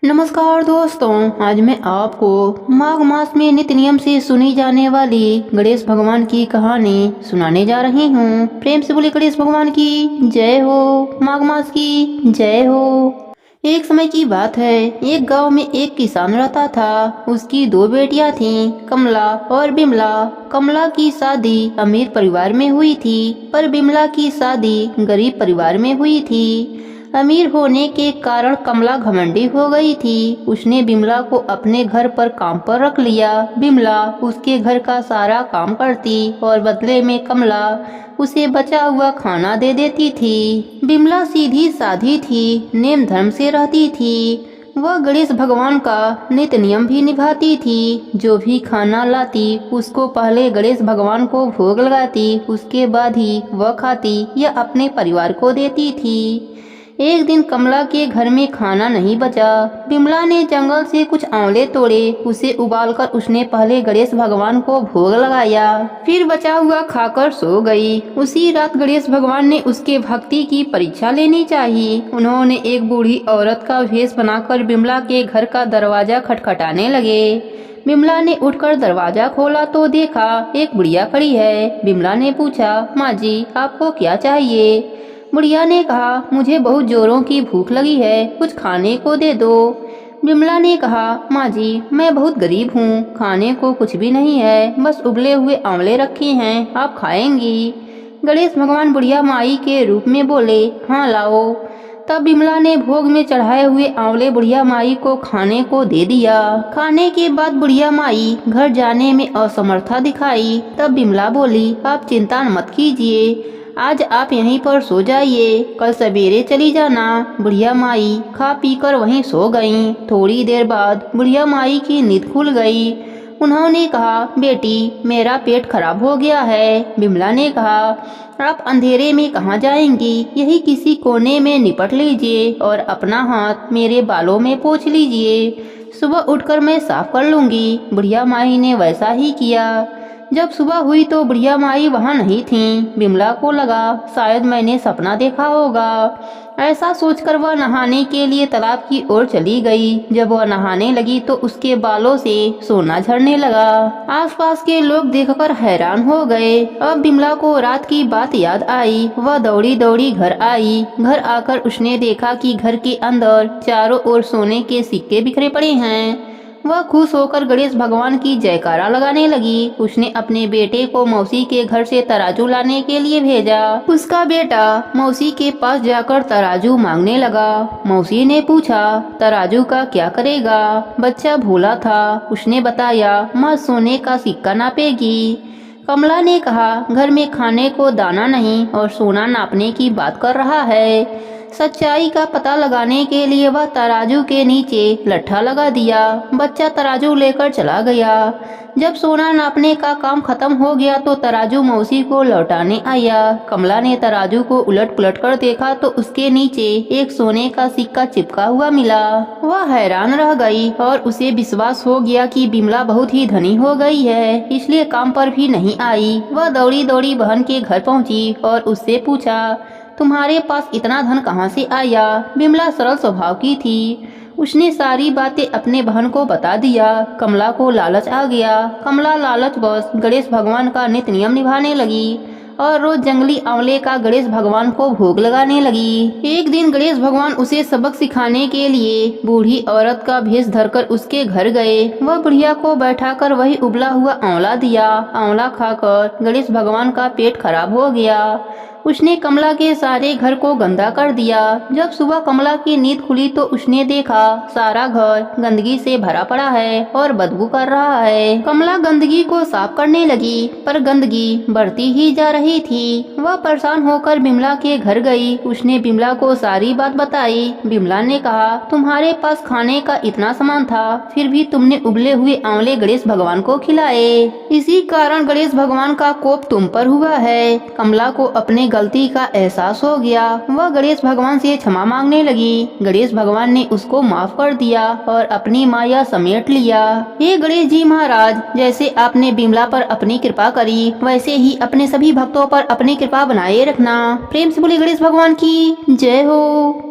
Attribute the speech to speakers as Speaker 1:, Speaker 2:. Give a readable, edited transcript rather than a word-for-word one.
Speaker 1: नमस्कार दोस्तों, आज मैं आपको माघ मास में नित्य नियम से सुनी जाने वाली गणेश भगवान की कहानी सुनाने जा रही हूँ। प्रेम से बोले गणेश भगवान की जय हो, माघ मास की जय हो। एक समय की बात है, एक गांव में एक किसान रहता था। उसकी दो बेटियां थीं, कमला और बिमला। कमला की शादी अमीर परिवार में हुई थी, पर बिमला की शादी गरीब परिवार में हुई थी। अमीर होने के कारण कमला घमंडी हो गई थी। उसने बिमला को अपने घर पर काम पर रख लिया। बिमला उसके घर का सारा काम करती और बदले में कमला उसे बचा हुआ खाना दे देती थी। बिमला सीधी साधी थी, नेम धर्म से रहती थी। वह गणेश भगवान का नित्य नियम भी निभाती थी। जो भी खाना लाती उसको पहले गणेश भगवान को भोग लगाती, उसके बाद ही वह खाती या अपने परिवार को देती थी। एक दिन कमला के घर में खाना नहीं बचा। बिमला ने जंगल से कुछ आंवले तोड़े, उसे उबालकर उसने पहले गणेश भगवान को भोग लगाया, फिर बचा हुआ खाकर सो गई। उसी रात गणेश भगवान ने उसके भक्ति की परीक्षा लेनी चाहिए। उन्होंने एक बूढ़ी औरत का भेष बनाकर बिमला के घर का दरवाजा खटखटाने लगे। बिमला ने उठकर दरवाजा खोला तो देखा एक बुढ़िया खड़ी है। बिमला ने पूछा, माँ जी आपको क्या चाहिए? बुढ़िया ने कहा, मुझे बहुत जोरों की भूख लगी है, कुछ खाने को दे दो। बिमला ने कहा, माँ जी मैं बहुत गरीब हूँ, खाने को कुछ भी नहीं है, बस उबले हुए आंवले रखे हैं, आप खाएंगी? गणेश भगवान बुढ़िया माई के रूप में बोले, हाँ लाओ। तब बिमला ने भोग में चढ़ाए हुए आंवले बुढ़िया माई को खाने को दे दिया। खाने के बाद बुढ़िया माई घर जाने में असमर्था दिखाई। तब बिमला बोली, आप चिंता मत कीजिए, आज आप यहीं पर सो जाइए, कल सवेरे चली जाना। बुढ़िया माई खा पीकर वहीं सो गईं। थोड़ी देर बाद बुढ़िया माई की नींद खुल गई। उन्होंने कहा, बेटी मेरा पेट खराब हो गया है। बिमला ने कहा, आप अंधेरे में कहाँ जाएंगी, यही किसी कोने में निपट लीजिए और अपना हाथ मेरे बालों में पोंछ लीजिए, सुबह उठकर मैं साफ कर लूंगी। बुढ़िया माई ने वैसा ही किया। जब सुबह हुई तो बुढ़िया माई वहाँ नहीं थी। बिमला को लगा शायद मैंने सपना देखा होगा। ऐसा सोचकर वह नहाने के लिए तालाब की ओर चली गई। जब वह नहाने लगी तो उसके बालों से सोना झड़ने लगा। आसपास के लोग देखकर हैरान हो गए। अब बिमला को रात की बात याद आई। वह दौड़ी दौड़ी घर आई। घर आकर उसने देखा कि घर के अंदर चारों ओर सोने के सिक्के बिखरे पड़े हैं। वह खुश होकर गणेश भगवान की जयकारा लगाने लगी। उसने अपने बेटे को मौसी के घर से तराजू लाने के लिए भेजा। उसका बेटा मौसी के पास जाकर तराजू मांगने लगा। मौसी ने पूछा, तराजू का क्या करेगा? बच्चा भोला था। उसने बताया, माँ सोने का सिक्का नापेगी। कमला ने कहा, घर में खाने को दाना नहीं और सोना नापने की बात कर रहा है। सच्चाई का पता लगाने के लिए वह तराजू के नीचे लट्ठा लगा दिया। बच्चा तराजू लेकर चला गया। जब सोना नापने का काम खत्म हो गया तो तराजू मौसी को लौटाने आया। कमला ने तराजू को उलट पुलट कर देखा तो उसके नीचे एक सोने का सिक्का चिपका हुआ मिला। वह हैरान रह गई और उसे विश्वास हो गया कि बिमला बहुत ही धनी हो गई है, इसलिए काम पर भी नहीं आई। वह दौड़ी दौड़ी बहन के घर पहुंची और उससे पूछा, तुम्हारे पास इतना धन कहाँ से आया? बिमला सरल स्वभाव की थी। उसने सारी बातें अपने बहन को बता दिया। कमला को लालच आ गया। कमला लालचवश गणेश भगवान का नित्य नियम निभाने लगी और रोज जंगली आंवले का गणेश भगवान को भोग लगाने लगी। एक दिन गणेश भगवान उसे सबक सिखाने के लिए बूढ़ी औरत का भेष धरकर उसके घर गए। वह बुढ़िया को बैठाकर वही उबला हुआ आंवला दिया। आंवला खाकर गणेश भगवान का पेट खराब हो गया। उसने कमला के सारे घर को गंदा कर दिया। जब सुबह कमला की नींद खुली तो उसने देखा सारा घर गंदगी से भरा पड़ा है और बदबू कर रहा है। कमला गंदगी को साफ करने लगी, पर गंदगी बढ़ती ही जा रही थी। वह परेशान होकर बिमला के घर गई। उसने बिमला को सारी बात बताई। बिमला ने कहा, तुम्हारे पास खाने का इतना सामान था, फिर भी तुमने उबले हुए आंवले गणेश भगवान को खिलाए। इसी कारण गणेश भगवान का कोप तुम पर हुआ है। कमला को अपने गलती का एहसास हो गया। वह गणेश भगवान से क्षमा मांगने लगी। गणेश भगवान ने उसको माफ कर दिया और अपनी माया समेट लिया। हे गणेश जी महाराज, जैसे आपने बिमला पर अपनी कृपा करी, वैसे ही अपने सभी भक्तों पर अपनी कृपा बनाए रखना। प्रेम से बोले गणेश भगवान की जय हो।